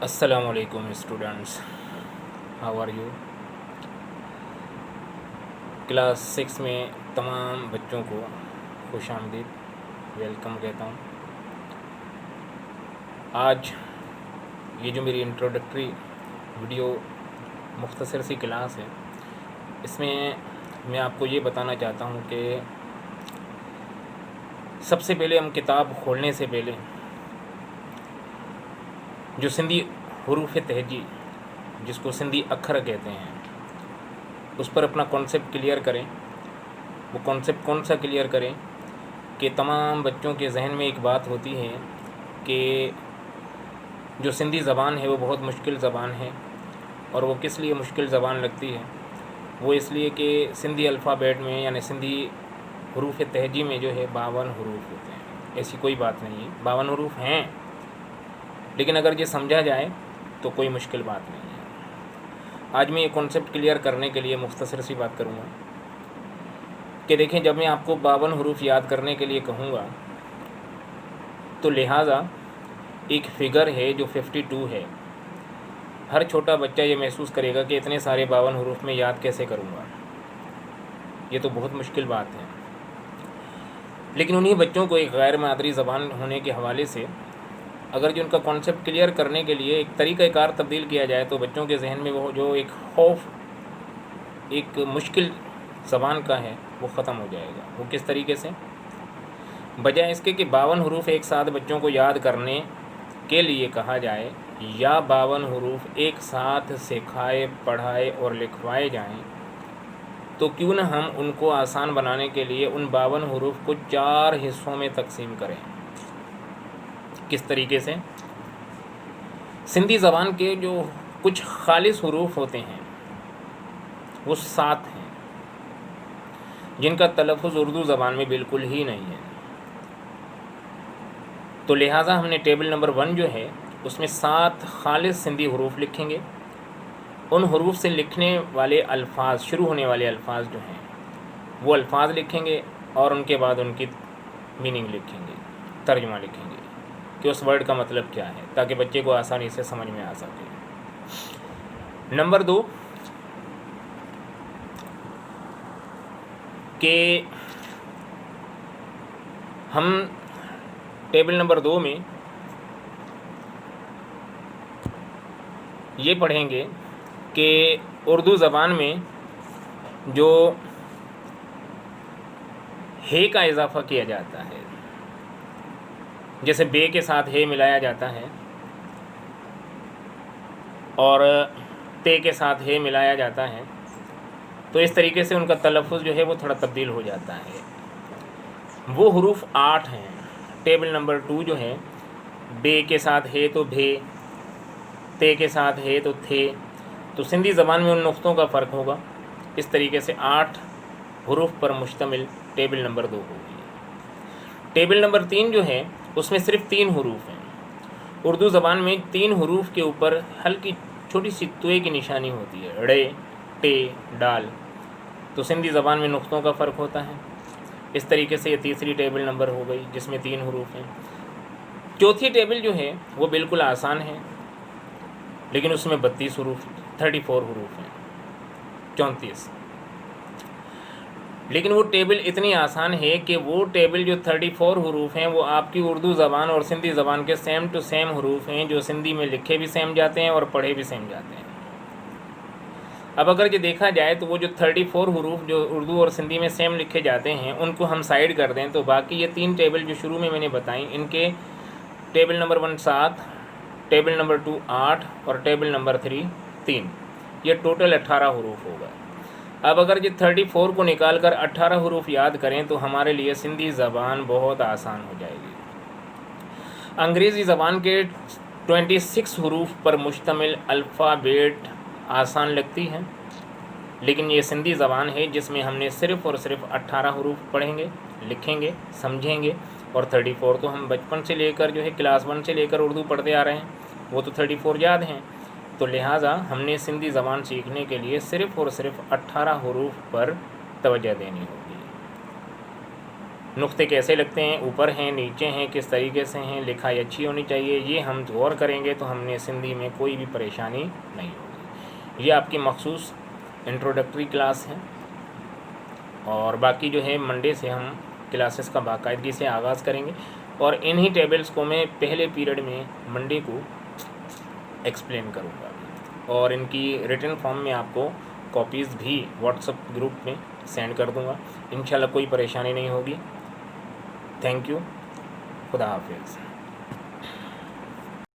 अस्सलाम वालेकुम students, how are you. Class 6 में तमाम बच्चों को खुश आमदीद, वेलकम कहता हूँ। आज ये जो मेरी इंट्रोडक्टरी वीडियो मुख्तसर सी क्लास है, इसमें मैं आपको ये बताना चाहता हूँ कि सबसे पहले हम किताब खोलने से पहले जो सिंधी हरूफ तहजी, जिसको सिंधी अखर कहते हैं, उस पर अपना कॉन्सेप्ट क्लियर करें। वो कॉन्सेप्ट कौन सा क्लियर करें कि तमाम बच्चों के जहन में एक बात होती है कि जो सिंधी ज़बान है वो बहुत मुश्किल ज़बान है। और वो किस लिए मुश्किल ज़बान लगती है? वो इसलिए कि सिंधी अल्फ़ाबेट में यानी सिंधी हरूफ तहजी में जो है 52 हरूफ होते हैं। ऐसी कोई बात नहीं है, 52 हरूफ हैं, लेकिन अगर ये समझा जाए तो कोई मुश्किल बात नहीं है। आज मैं ये कॉन्सेप्ट क्लियर करने के लिए मुख्तसर सी बात करूँगा कि देखें, जब मैं आपको 52 हरूफ याद करने के लिए कहूँगा तो लिहाजा एक फ़िगर है जो 52 है। हर छोटा बच्चा ये महसूस करेगा कि इतने सारे 52 हरूफ में याद कैसे करूँगा, ये तो बहुत मुश्किल बात है। लेकिन उन्हीं बच्चों को एक गैर मादरी ज़बान होने के हवाले से अगर जो उनका कॉन्सेप्ट क्लियर करने के लिए एक तरीक़ाकार तब्दील किया जाए तो बच्चों के जहन में वो जो एक खौफ, एक मुश्किल ज़बान का है, वो ख़त्म हो जाएगा। वो किस तरीके से? बजाय इसके कि 52 हरूफ एक साथ बच्चों को याद करने के लिए कहा जाए या 52 हरूफ एक साथ सिखाए, पढ़ाए और लिखवाए जाएं, तो क्यों न हम उनको आसान बनाने के लिए उन 52 हरूफ को 4 हिस्सों में तकसीम करें। किस तरीके से? सिंधी ज़बान के जो कुछ खालिस हरूफ होते हैं वो 7 हैं, जिनका तलफ़ुज़ उर्दू ज़बान में बिल्कुल ही नहीं है। तो लिहाजा हमने टेबल नंबर 1 जो है उसमें 7 खालिस सिंधी हरूफ लिखेंगे। उन हरूफ से लिखने वाले अल्फाज, शुरू होने वाले अल्फाज जो हैं वो अल्फाज लिखेंगे और उनके बाद उनकी मीनिंग लिखेंगे, तर्जुमा लिखेंगे कि उस वर्ड का मतलब क्या है, ताकि बच्चे को आसानी से समझ में आ सके। नंबर 2 कि हम टेबल नंबर 2 में ये पढ़ेंगे कि उर्दू ज़बान में जो हे का इजाफ़ा किया जाता है, जैसे बे के साथ हे मिलाया जाता है और ते के साथ हे मिलाया जाता है, तो इस तरीके से उनका तलफ़ुज़ जो है वो थोड़ा तब्दील हो जाता है। वो हरूफ 8 हैं। टेबल नंबर 2 जो है, बे के साथ हे तो भे, ते के साथ हे तो थे। तो सिंधी ज़बान में उन नुक्तों का फ़र्क होगा। इस तरीके से 8 हरूफ पर मुश्तमिल टेबल नंबर 2 होगी। टेबल नंबर 3 जो है उसमें सिर्फ 3 हरूफ हैं। उर्दू ज़बान में 3 हरूफ के ऊपर हल्की छोटी सी तुए की निशानी होती है, ड़े, टे, डाल। तो सिंधी ज़बान में नुक्तों का फ़र्क होता है। इस तरीके से ये तीसरी टेबल नंबर हो गई जिसमें 3 हरूफ हैं। चौथी टेबल जो है वो बिल्कुल आसान है, लेकिन उसमें 32 हरूफ, 34 हरूफ हैं, 34। लेकिन वो टेबल इतनी आसान है कि वो टेबल जो 34 हरूफ हैं वो आपकी उर्दू ज़बान और सिंधी ज़बान के सेम टू सेम हरूफ हैं, जो सिंधी में लिखे भी सेम जाते हैं और पढ़े भी सेम जाते हैं। अब अगर ये देखा जाए तो वो जो 34 हरूफ जो उर्दू और सिंधी में सेम लिखे जाते हैं उनको हम साइड कर दें तो बाकी ये 3 टेबल जो शुरू में मैंने बताई, इनके टेबल नंबर 1 7, टेबल नंबर 2 8 और टेबल नंबर 3 3, ये टोटल 18 हरूफ होगा। अब अगर ये 34 को निकाल कर 18 हरूफ याद करें तो हमारे लिए सिंधी ज़बान बहुत आसान हो जाएगी। अंग्रेज़ी ज़बान के 26 हरूफ पर मुश्तमिल अल्फ़ाबेट आसान लगती है, लेकिन ये सिंधी ज़बान है जिसमें हमने सिर्फ़ और सिर्फ 18 हरूफ पढ़ेंगे, लिखेंगे, समझेंगे। और 34 तो हम बचपन से लेकर जो है क्लास 1 से लेकर उर्दू पढ़ते आ रहे हैं, वो तो 34 याद हैं। तो लिहाजा हमने सिंधी ज़बान सीखने के लिए सिर्फ़ और सिर्फ 18 हरूफ पर तवज्जो देनी होगी। نقطے کیسے لگتے ہیں، اوپر ہیں نیچے ہیں، کس طریقے سے ہیں، لکھائی اچھی ہونی چاہیے، یہ ہم غور کریں گے تو ہم نے سندھی میں کوئی بھی پریشانی نہیں ہوگی۔ یہ آپ کی مخصوص انٹروڈکٹری کلاس ہے، اور باقی جو ہے منڈے سے ہم کلاسز کا باقاعدگی سے آغاز کریں گے، اور انہی ٹیبلز کو میں پہلے پیریڈ میں منڈے کو ایکسپلین کروں گا، اور ان کی ریٹن فارم میں آپ کو کاپیز بھی واٹس ایپ گروپ میں سینڈ کر دوں گا۔ انشاءاللہ کوئی پریشانی نہیں ہوگی۔ تھینک یو، خدا حافظ۔